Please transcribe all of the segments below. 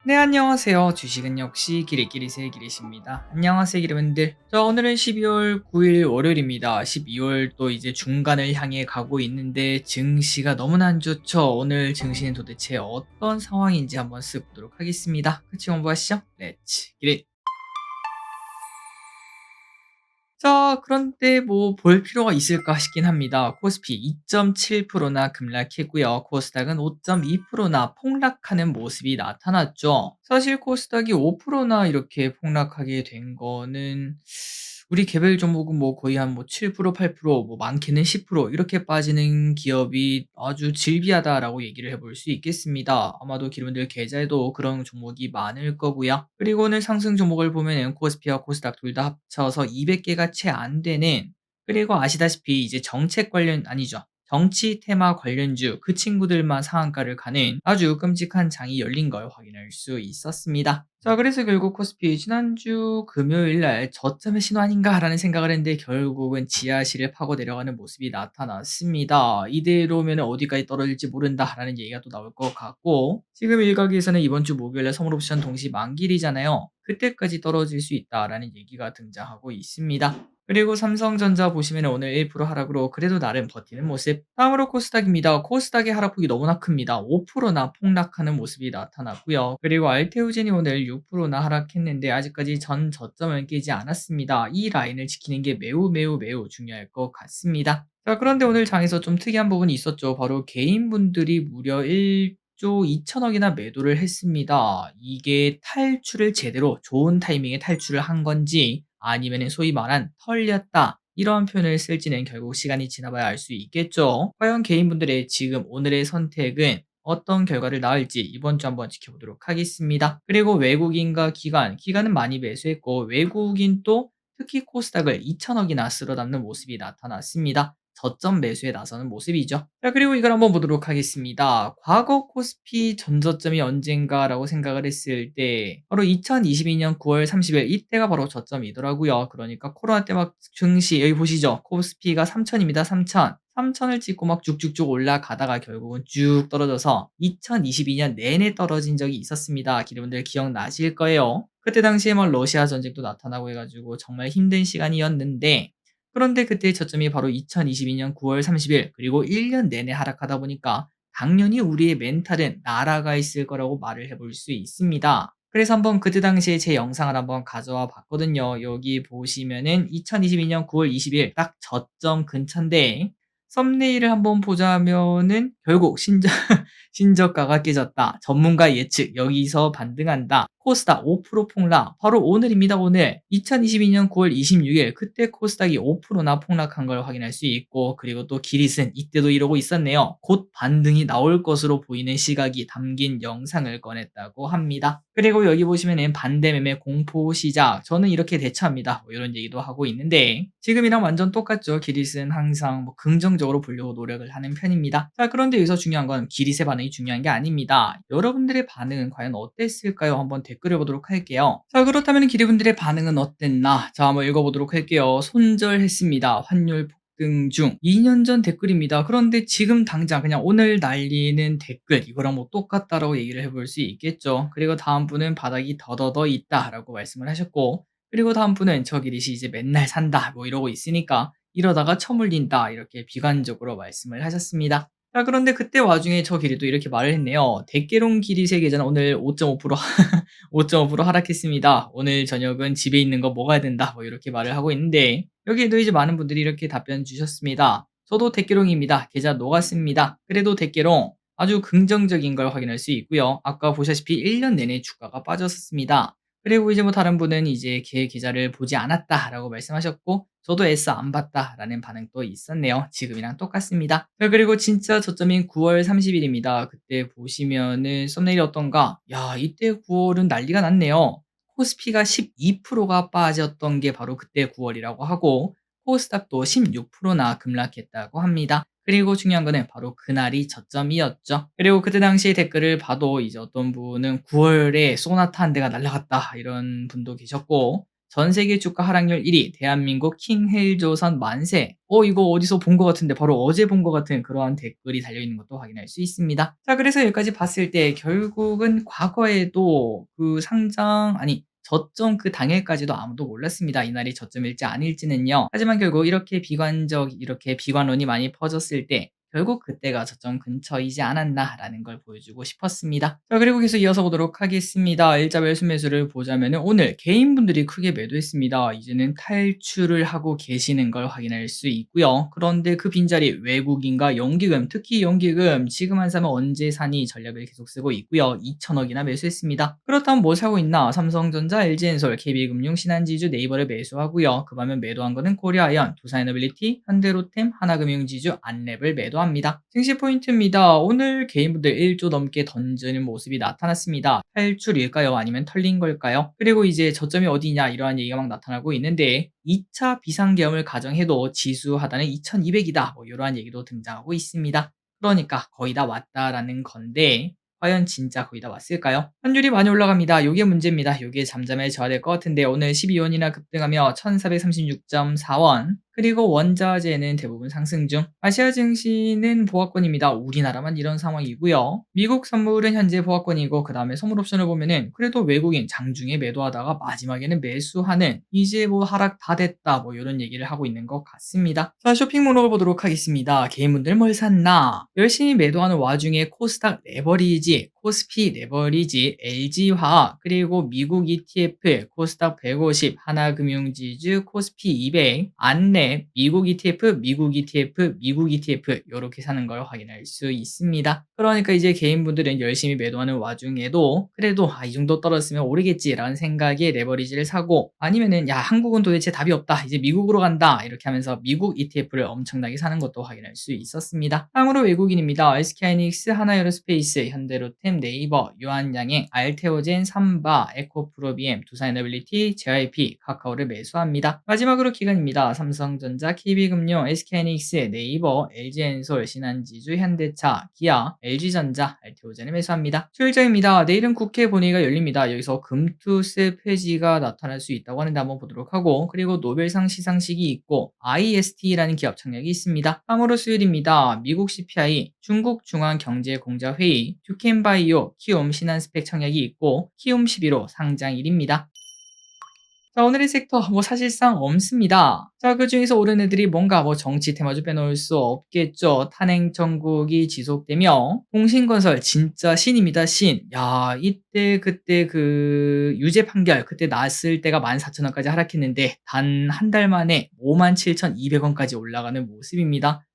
네, 안녕하세요. 주식은 역시 기리기리새 기리십니다. 안녕하세요, 기리분들. 자, 오늘은 12월 9일 월요일입니다. 12월 또 이제 중간을 향해 가고 있는데 증시가 너무나 안 좋죠. 오늘 증시는 도대체 어떤 상황인지 한번 쓱 보도록 하겠습니다. 같이 공부하시죠. 렛츠 기릿. 자, 그런데 뭐 볼 필요가 있을까 싶긴 합니다. 코스피 2.7%나 급락했고요. 코스닥은 5.2%나 폭락하는 모습이 나타났죠. 사실 코스닥이 5%나 이렇게 폭락하게 된 거는 우리 개별 종목은 뭐 거의 한 뭐 7%, 8%, 뭐 많게는 10% 이렇게 빠지는 기업이 아주 질비하다라고 얘기를 해볼 수 있겠습니다. 아마도 기분들 계좌에도 그런 종목이 많을 거고요. 그리고 오늘 상승 종목을 보면은 코스피와 코스닥 둘 다 합쳐서 200개가 채 안 되는, 그리고 아시다시피 이제 정책 관련 아니죠. 정치 테마 관련주 그 친구들만 상한가를 가는 아주 끔찍한 장이 열린 걸 확인할 수 있었습니다. 자, 그래서 결국 코스피 지난주 금요일 날 저점의 신호 아닌가라는 생각을 했는데 결국은 지하실을 파고 내려가는 모습이 나타났습니다. 이대로면 어디까지 떨어질지 모른다라는 얘기가 또 나올 것 같고, 지금 일각에서는 이번 주 목요일에 선물옵션 동시 만기일이잖아요. 그때까지 떨어질 수 있다라는 얘기가 등장하고 있습니다. 그리고 삼성전자 보시면 오늘 1% 하락으로 그래도 나름 버티는 모습. 다음으로 코스닥입니다. 코스닥의 하락폭이 너무나 큽니다. 5%나 폭락하는 모습이 나타났고요. 그리고 알테오젠이 오늘 6%나 하락했는데 아직까지 전 저점을 깨지 않았습니다. 이 라인을 지키는 게 매우 매우 매우 중요할 것 같습니다. 자, 그런데 오늘 장에서 좀 특이한 부분이 있었죠. 바로 개인분들이 무려 1조 2천억이나 매도를 했습니다. 이게 탈출을 제대로 좋은 타이밍에 탈출을 한 건지 아니면 소위 말한 털렸다, 이런 표현을 쓸지는 결국 시간이 지나봐야 알 수 있겠죠. 과연 개인분들의 지금 오늘의 선택은 어떤 결과를 낳을지 이번 주 한번 지켜보도록 하겠습니다. 그리고 외국인과 기관은 많이 매수했고 외국인 또 특히 코스닥을 2천억이나 쓸어 담는 모습이 나타났습니다. 저점 매수에 나서는 모습이죠. 자, 그리고 이걸 한번 보도록 하겠습니다. 과거 코스피 전저점이 언젠가라고 생각을 했을 때 바로 2022년 9월 30일 이때가 바로 저점이더라고요. 그러니까 코로나 때 막 증시 여기 보시죠. 코스피가 3천입니다. 3천. 3천을 찍고 막 쭉쭉쭉 올라가다가 결국은 쭉 떨어져서 2022년 내내 떨어진 적이 있었습니다. 기분들 기억나실 거예요. 그때 당시에 막 러시아 전쟁도 나타나고 해가지고 정말 힘든 시간이었는데, 그런데 그때의 저점이 바로 2022년 9월 30일, 그리고 1년 내내 하락하다 보니까 당연히 우리의 멘탈은 날아가 있을 거라고 말을 해볼 수 있습니다. 그래서 한번 그때 당시에 제 영상을 한번 가져와 봤거든요. 여기 보시면은 2022년 9월 20일 딱 저점 근처인데, 썸네일을 한번 보자면은 결국 신저가가 깨졌다. 전문가 예측 여기서 반등한다. 코스닥 5% 폭락. 바로 오늘입니다. 오늘 2022년 9월 26일 그때 코스닥이 5%나 폭락한 걸 확인할 수 있고, 그리고 또 기릿은 이때도 이러고 있었네요. 곧 반등이 나올 것으로 보이는 시각이 담긴 영상을 꺼냈다고 합니다. 그리고 여기 보시면은 반대매매 공포 시작. 저는 이렇게 대처합니다. 뭐 이런 얘기도 하고 있는데 지금이랑 완전 똑같죠. 기릿은 항상 뭐 긍정적으로 보려고 노력을 하는 편입니다. 자, 그런데 여기서 중요한 건 기릿의 반응이 중요한 게 아닙니다. 여러분들의 반응은 과연 어땠을까요? 한번 댓글을 보도록 할게요. 자, 그렇다면 기릿분들의 반응은 어땠나? 자, 한번 읽어보도록 할게요. 손절했습니다. 환율 폭등 중. 2년 전 댓글입니다. 그런데 지금 당장 그냥 오늘 날리는 댓글 이거랑 뭐 똑같다라고 얘기를 해볼 수 있겠죠. 그리고 다음 분은 바닥이 더더더 있다라고 말씀을 하셨고, 그리고 다음 분은 저 기릿이 이제 맨날 산다 뭐 이러고 있으니까 이러다가 처물린다 이렇게 비관적으로 말씀을 하셨습니다. 자, 그런데 그때 와중에 저 기릿도 이렇게 말을 했네요. 대깨롱 기릿의 계좌는 오늘 5.5% 5.5% 하락했습니다. 오늘 저녁은 집에 있는 거 먹어야 된다. 뭐 이렇게 말을 하고 있는데 여기에도 이제 많은 분들이 이렇게 답변 주셨습니다. 저도 대깨롱입니다. 계좌 녹았습니다. 그래도 대깨롱 아주 긍정적인 걸 확인할 수 있고요. 아까 보시다시피 1년 내내 주가가 빠졌었습니다. 그리고 이제 뭐 다른 분은 이제 걔 계좌를 보지 않았다라고 말씀하셨고, 저도 애써 안 봤다라는 반응도 있었네요. 지금이랑 똑같습니다. 자, 그리고 진짜 저점인 9월 30일입니다. 그때 보시면은 썸네일이 어떤가? 야, 이때 9월은 난리가 났네요. 코스피가 12%가 빠졌던 게 바로 그때 9월이라고 하고, 코스닥도 16%나 급락했다고 합니다. 그리고 중요한 거는 바로 그날이 저점이었죠. 그리고 그때 당시 댓글을 봐도 이제 어떤 분은 9월에 소나타 한 대가 날아갔다 이런 분도 계셨고, 전 세계 주가 하락률 1위, 대한민국 킹헬조선 만세. 이거 어디서 본 것 같은데, 바로 어제 본 것 같은 그러한 댓글이 달려있는 것도 확인할 수 있습니다. 자, 그래서 여기까지 봤을 때 결국은 과거에도 그 상장, 아니, 저점 그 당일까지도 아무도 몰랐습니다. 이날이 저점일지 아닐지는요. 하지만 결국 이렇게 비관론이 많이 퍼졌을 때 결국 그때가 저점 근처이지 않았나라는 걸 보여주고 싶었습니다. 자, 그리고 계속 이어서 보도록 하겠습니다. 일자 매수 매수를 보자면 오늘 개인분들이 크게 매도했습니다. 이제는 탈출을 하고 계시는 걸 확인할 수 있고요. 그런데 그 빈자리 외국인과 연기금, 특히 연기금 지금 안 사면 언제 사니 전략을 계속 쓰고 있고요. 2천억이나 매수했습니다. 그렇다면 뭐 사고 있나? 삼성전자, LG엔솔, KB금융, 신한지주, 네이버를 매수하고요. 그 반면 매도한 거는 코리아아이언, 두산에너빌리티, 현대로템, 하나금융지주, 안랩을 매도합니다. 증시 포인트입니다. 오늘 개인분들 1조 넘게 던지는 모습이 나타났습니다. 탈출일까요? 아니면 털린 걸까요? 그리고 이제 저점이 어디냐 이러한 얘기가 막 나타나고 있는데 2차 비상계엄을 가정해도 지수 하단은 2200이다. 뭐 이러한 얘기도 등장하고 있습니다. 그러니까 거의 다 왔다라는 건데 과연 진짜 거의 다 왔을까요? 환율이 많이 올라갑니다. 요게 문제입니다. 요게 잠잠해져야 될 것 같은데 오늘 12원이나 급등하며 1436.4원. 그리고 원자재는 대부분 상승 중. 아시아 증시는 보합권입니다. 우리나라만 이런 상황이고요. 미국 선물은 현재 보합권이고 그 다음에 선물 옵션을 보면은 그래도 외국인 장중에 매도하다가 마지막에는 매수하는 이제 뭐 하락 다 됐다 뭐 이런 얘기를 하고 있는 것 같습니다. 자, 쇼핑 목록을 보도록 하겠습니다. 개인분들 뭘 샀나? 열심히 매도하는 와중에 코스닥 레버리지, 코스피 레버리지, LG화학, 그리고 미국 ETF, 코스닥 150, 하나금융지주, 코스피 200, 안랩, 미국 ETF, 미국 ETF, 미국 ETF 이렇게 사는 걸 확인할 수 있습니다. 그러니까 이제 개인분들은 열심히 매도하는 와중에도 그래도 이 정도 떨어졌으면 오르겠지라는 생각에 레버리지를 사고 아니면은 야 한국은 도대체 답이 없다 이제 미국으로 간다 이렇게 하면서 미국 ETF를 엄청나게 사는 것도 확인할 수 있었습니다. 다음으로 외국인입니다. SK하이닉스, 하나에어로스페이스, 현대로템, 네이버, 유한양행, 알테오젠, 삼바, 에코프로비엠, 두산에너빌리티, JYP, 카카오를 매수합니다. 마지막으로 기관입니다. 삼성전자, KB금융, SK하이닉스, 네이버, LG엔솔, 신한지주, 현대차, 기아, LG전자, 알테오젠을 매수합니다. 수요일장입니다. 내일은 국회 본회의가 열립니다. 여기서 금투세 폐지가 나타날 수 있다고 하는데 한번 보도록 하고 그리고 노벨상 시상식이 있고 IST라는 기업 청약이 있습니다. 다음으로 수요일입니다. 미국 CPI, 중국 중앙경제공자회의, 듀켄바이오, 키움 신한스펙 청약이 있고 키움 11호 상장일입니다. 자, 오늘의 섹터 뭐 사실상 없습니다. 자, 그중에서 오른 애들이 뭔가 뭐 정치 테마주 빼놓을 수 없겠죠. 탄핵 정국이 지속되며 통신건설 진짜 신입니다. 신. 야, 이때 그때 그 유죄 판결 그때 났을 때가 14,000원까지 하락했는데 단 한 달 만에 57,200원까지 올라가는 모습입니다.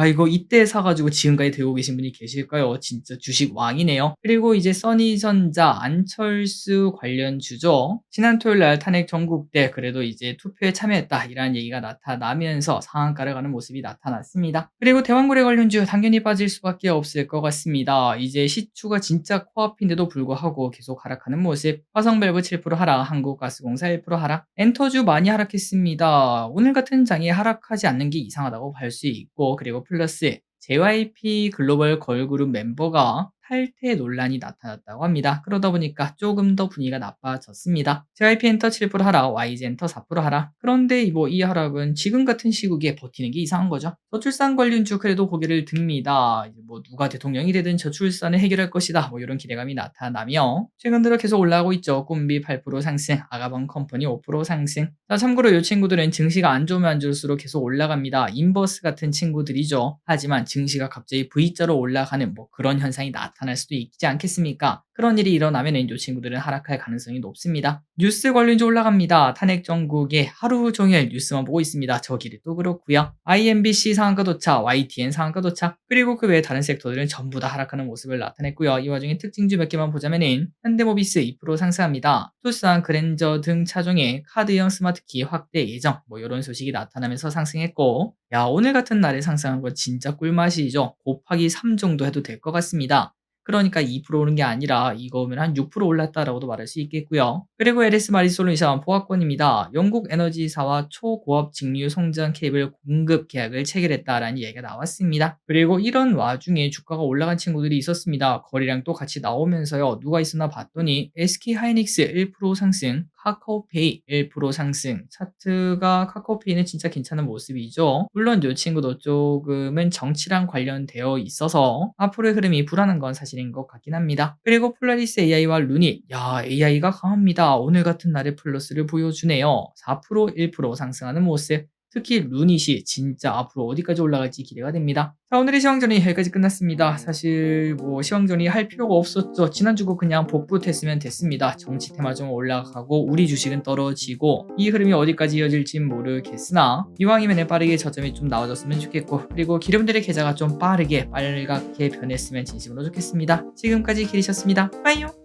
이거 이때 사가지고 지금까지 들고 계신 분이 계실까요? 진짜 주식 왕이네요. 그리고 이제 써니전자, 안철수 관련 주죠. 지난 토요일 날 탄핵 전국때 그래도 이제 투표에 참여했다 이라는 얘기가 나타나면서 상한가를 가는 모습이 나타났습니다. 그리고 대왕거래 관련주 당연히 빠질 수밖에 없을 것 같습니다. 이제 시추가 진짜 코앞인데도 불구하고 계속 하락하는 모습. 화성밸브 7% 하락, 한국가스공사 1% 하락. 엔터주 많이 하락했습니다. 오늘 같은 장에 하락하지 않는 게 이상하다고 볼 수 있고 그리고 플러스 JYP 글로벌 걸그룹 멤버가 탈퇴 논란이 나타났다고 합니다. 그러다 보니까 조금 더 분위기가 나빠졌습니다. JYP 엔터 7% 하락, YG 엔터 4% 하락. 그런데 뭐 이 하락은 지금 같은 시국에 버티는 게 이상한 거죠. 저출산 관련주 그래도 고개를 듭니다. 뭐 누가 대통령이 되든 저출산을 해결할 것이다. 뭐 이런 기대감이 나타나며 최근 들어 계속 올라가고 있죠. 꿈비 8% 상승, 아가방 컴퍼니 5% 상승. 자, 참고로 이 친구들은 증시가 안 좋으면 안 좋을수록 계속 올라갑니다. 인버스 같은 친구들이죠. 하지만 증시가 갑자기 V자로 올라가는 뭐 그런 현상이 나타날 수도 있지 않겠습니까? 그런 일이 일어나면 이 친구들은 하락할 가능성이 높습니다. 뉴스 관련주 올라갑니다. 탄핵 정국에 하루 종일 뉴스만 보고 있습니다. 저기도 그렇고요. IMBC 상한가 도착, YTN 상한가 도착, 그리고 그 외에 다른 섹터들은 전부 다 하락하는 모습을 나타냈고요. 이 와중에 특징주 몇 개만 보자면은 현대모비스 2% 상승합니다. 투싼 그랜저 등 차종의 카드형 스마트키 확대 예정 뭐 이런 소식이 나타나면서 상승했고 야 오늘 같은 날에 상승한 거 진짜 꿀맛이죠. 곱하기 3 정도 해도 될 것 같습니다. 그러니까 2% 오른 게 아니라 이거면 한 6% 올랐다라고도 말할 수 있겠고요. 그리고 LS 마리솔루션 보합권입니다. 영국 에너지사와 초고압 직류 송전 케이블 공급 계약을 체결했다라는 얘기가 나왔습니다. 그리고 이런 와중에 주가가 올라간 친구들이 있었습니다. 거래량 또 같이 나오면서요. 누가 있었나 봤더니 SK 하이닉스 1% 상승, 카카오페이 1% 상승. 차트가 카카오페이는 진짜 괜찮은 모습이죠. 물론 이 친구도 조금은 정치랑 관련되어 있어서 앞으로의 흐름이 불안한 건 사실인 것 같긴 합니다. 그리고 폴라리스 AI와 루닛. 야, AI가 강합니다. 오늘 같은 날에 플러스를 보여주네요. 4% 1% 상승하는 모습. 특히 루닛이 진짜 앞으로 어디까지 올라갈지 기대가 됩니다. 자, 오늘의 시황전이 여기까지 끝났습니다. 사실 뭐 시황전이 할 필요가 없었죠. 지난주고 그냥 복붙했으면 됐습니다. 정치 테마 좀 올라가고 우리 주식은 떨어지고 이 흐름이 어디까지 이어질진 모르겠으나 이왕이면 빠르게 저점이 좀 나와줬으면 좋겠고, 그리고 기름들의 계좌가 좀 빠르게 빨갛게 변했으면 진심으로 좋겠습니다. 지금까지 길이셨습니다. 빠이요.